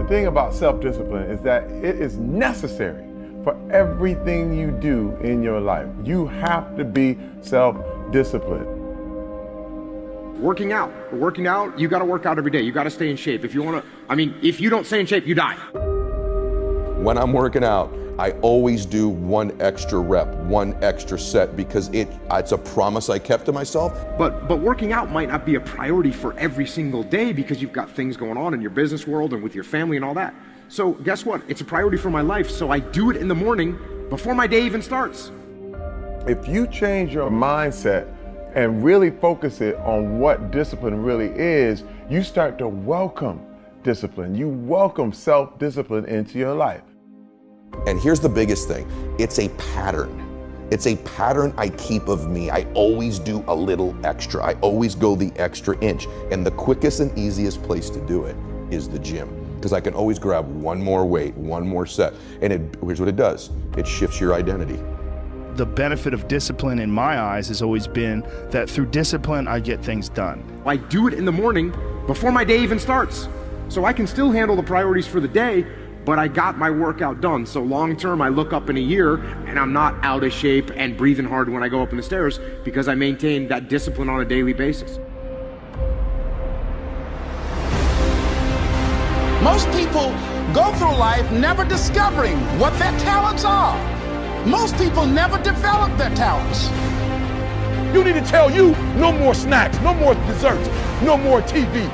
thing about self-discipline is that it is necessary for everything you do in your life. You have to be self-disciplined. Working out, you gotta work out every day. You gotta stay in shape. If you don't stay in shape, you die. When I'm working out, I always do one extra rep, one extra set, because it's a promise I kept to myself. But working out might not be a priority for every single day because you've got things going on in your business world and with your family and all that. So guess what? It's a priority for my life, so I do it in the morning before my day even starts. If you change your mindset and really focus it on what discipline really is, you start to welcome discipline. You welcome self-discipline into your life. And here's the biggest thing, it's a pattern. It's a pattern I keep of me. I always do a little extra. I always go the extra inch. And the quickest and easiest place to do it is the gym, because I can always grab one more weight, one more set. And here's what it does. It shifts your identity. The benefit of discipline in my eyes has always been that through discipline, I get things done. I do it in the morning before my day even starts. So I can still handle the priorities for the day, but I got my workout done. So long term, I look up in a year and I'm not out of shape and breathing hard when I go up in the stairs because I maintain that discipline on a daily basis. Most people go through life never discovering what their talents are. Most people never develop their talents. You need to tell you, no more snacks, no more desserts, no more TV,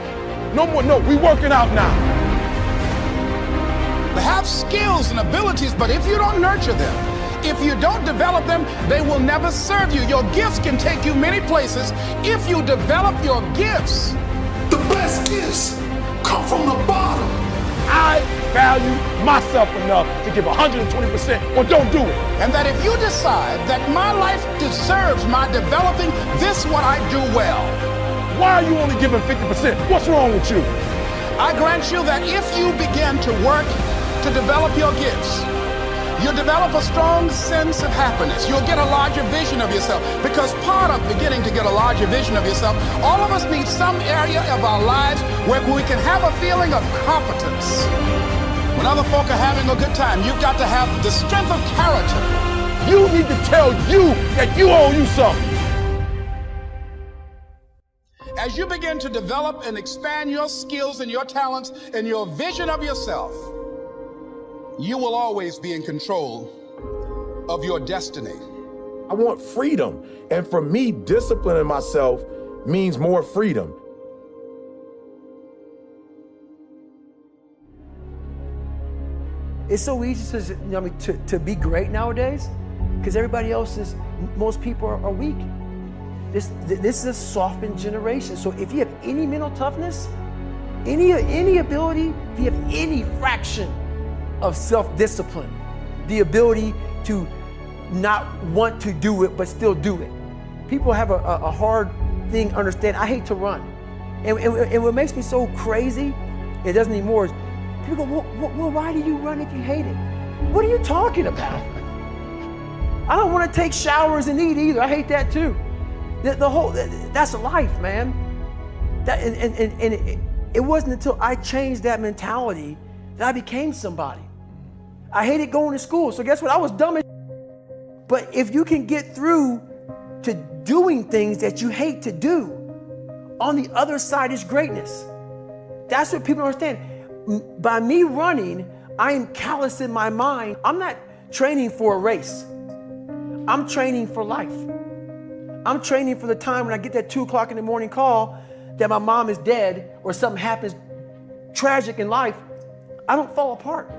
we working out now. They have skills and abilities, but if you don't nurture them, if you don't develop them, they will never serve you. Your gifts can take you many places if you develop your gifts. The best gifts come from the bottom. I value myself enough to give 120% or don't do it. And that if you decide that my life deserves my developing this what I do well. Why are you only giving 50%? What's wrong with you? I grant you that if you begin to work to develop your gifts, you'll develop a strong sense of happiness. You'll get a larger vision of yourself, because part of beginning to get a larger vision of yourself, all of us need some area of our lives where we can have a feeling of competence. When other folk are having a good time, you've got to have the strength of character. You need to tell you that you owe you something. As you begin to develop and expand your skills and your talents and your vision of yourself, you will always be in control of your destiny. I want freedom. And for me, disciplining myself means more freedom. It's so easy to be great nowadays because most people are weak. This is a softened generation. So if you have any mental toughness, any ability, if you have any fraction of self-discipline, the ability to not want to do it but still do it. People have a hard thing understand. I hate to run. And what makes me so crazy, it doesn't anymore, is people go, well, why do you run if you hate it? What are you talking about? I don't want to take showers and eat either. I hate that too. That's life, man. It wasn't until I changed that mentality that I became somebody. I hated going to school, so guess what? I was dumb as But if you can get through to doing things that you hate to do, on the other side is greatness. That's what people don't understand. By me running, I am callous in my mind. I'm not training for a race. I'm training for life. I'm training for the time when I get that 2 o'clock in the morning call that my mom is dead or something happens tragic in life. I don't fall apart.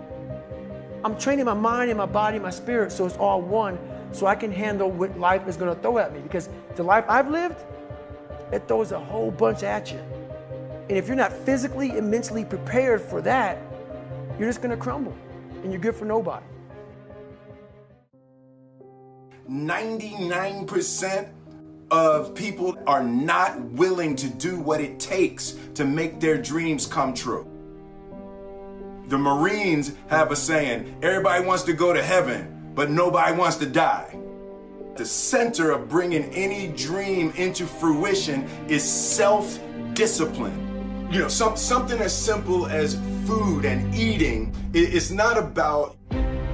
I'm training my mind and my body and my spirit so it's all one, so I can handle what life is going to throw at me. Because the life I've lived, it throws a whole bunch at you. And if you're not physically and mentally prepared for that, you're just going to crumble and you're good for nobody. 99% of people are not willing to do what it takes to make their dreams come true. The Marines have a saying, everybody wants to go to heaven, but nobody wants to die. The center of bringing any dream into fruition is self-discipline. You know, something as simple as food and eating. It's not about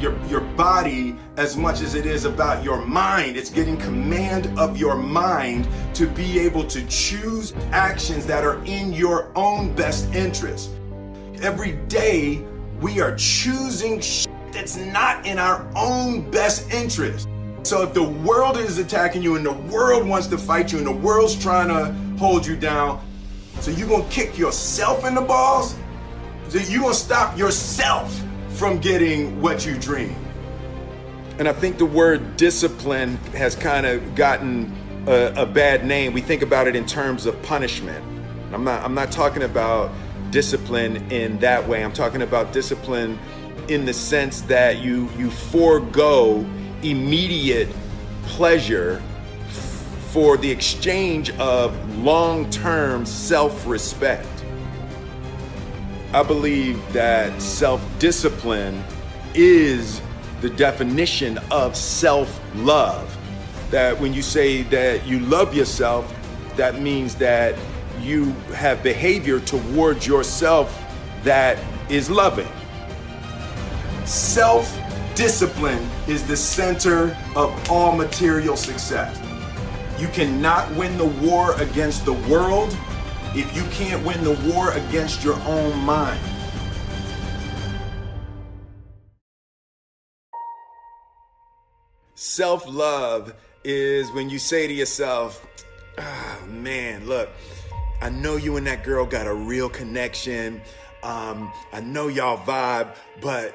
your body as much as it is about your mind. It's getting command of your mind to be able to choose actions that are in your own best interest. Every day we are choosing shit that's not in our own best interest. So if the world is attacking you and the world wants to fight you and the world's trying to hold you down, so you're gonna kick yourself in the balls? So you're gonna stop yourself from getting what you dream. And I think the word discipline has kind of gotten a bad name. We think about it in terms of punishment. I'm not talking about discipline in that way. I'm talking about discipline in the sense that you forego immediate pleasure for the exchange of long-term self-respect. I believe that self-discipline is the definition of self-love. That when you say that you love yourself, that means that you have behavior towards yourself that is loving. Self-discipline is the center of all material success. You cannot win the war against the world if you can't win the war against your own mind. Self-love is when you say to yourself, oh man, look, I know you and that girl got a real connection. I know y'all vibe, but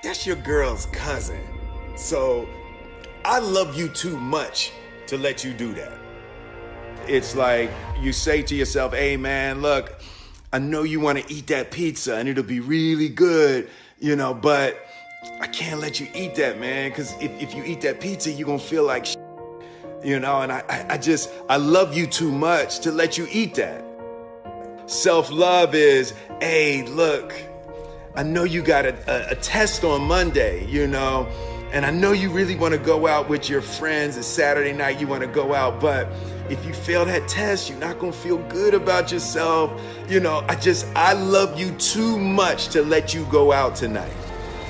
that's your girl's cousin. So I love you too much to let you do that. It's like you say to yourself, hey man, look, I know you want to eat that pizza and it'll be really good, you know, but I can't let you eat that, man, because if you eat that pizza, you're going to feel like shit, you know, and I love you too much to let you eat that. Self-love is, hey, look, I know you got a test on Monday, you know, and I know you really want to go out with your friends. It's Saturday night, you want to go out, but if you fail that test, you're not going to feel good about yourself. You know, I love you too much to let you go out tonight.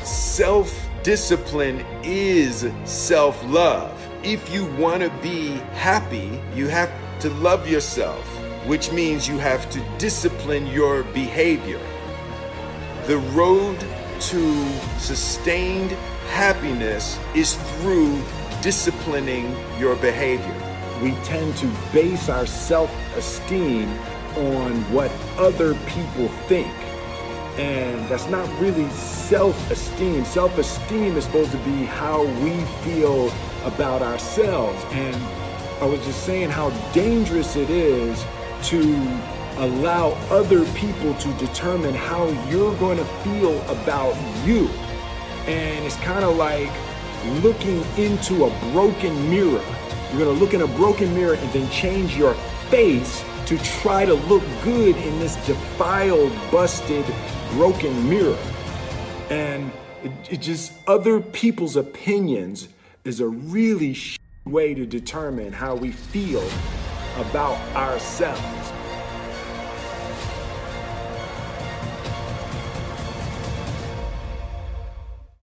Self-discipline is self-love. If you want to be happy, you have to love yourself, which means you have to discipline your behavior. The road to sustained happiness is through disciplining your behavior. We tend to base our self-esteem on what other people think. And that's not really self-esteem. Self-esteem is supposed to be how we feel about ourselves. And I was just saying how dangerous it is to allow other people to determine how you're going to feel about you. And it's kind of like looking into a broken mirror. You're going to look in a broken mirror and then change your face to try to look good in this defiled, busted, broken mirror. And it just, other people's opinions is a really way to determine how we feel about ourselves.